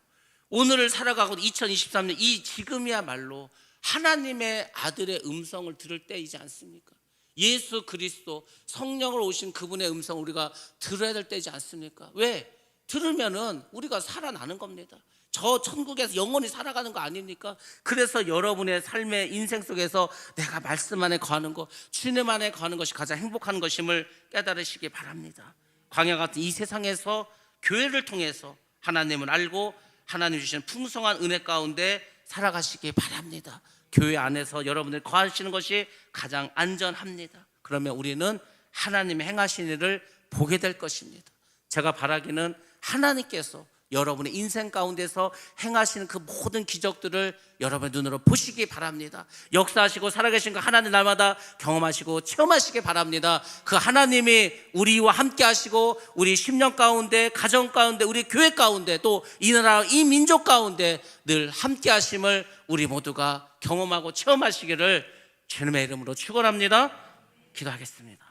오늘을 살아가고 2023년 이 지금이야말로 하나님의 아들의 음성을 들을 때이지 않습니까? 예수 그리스도 성령을 오신 그분의 음성을 우리가 들어야 될 때이지 않습니까? 왜? 들으면은 우리가 살아나는 겁니다. 저 천국에서 영원히 살아가는 거 아닙니까? 그래서 여러분의 삶의 인생 속에서 내가 말씀 안에 거하는 것, 주님 안에 거하는 것이 가장 행복한 것임을 깨달으시기 바랍니다. 광야 같은 이 세상에서 교회를 통해서 하나님을 알고 하나님 주시는 풍성한 은혜 가운데 살아가시기 바랍니다. 교회 안에서 여러분들 거하시는 것이 가장 안전합니다. 그러면 우리는 하나님의 행하신 일을 보게 될 것입니다. 제가 바라기는 하나님께서 여러분의 인생 가운데서 행하시는 그 모든 기적들을 여러분의 눈으로 보시기 바랍니다. 역사하시고 살아계신 그 하나님 날마다 경험하시고 체험하시기 바랍니다. 그 하나님이 우리와 함께 하시고 우리 10년 가운데, 가정 가운데, 우리 교회 가운데, 또 이 나라, 이 민족 가운데 늘 함께 하심을 우리 모두가 경험하고 체험하시기를 주님의 이름으로 축원합니다. 기도하겠습니다.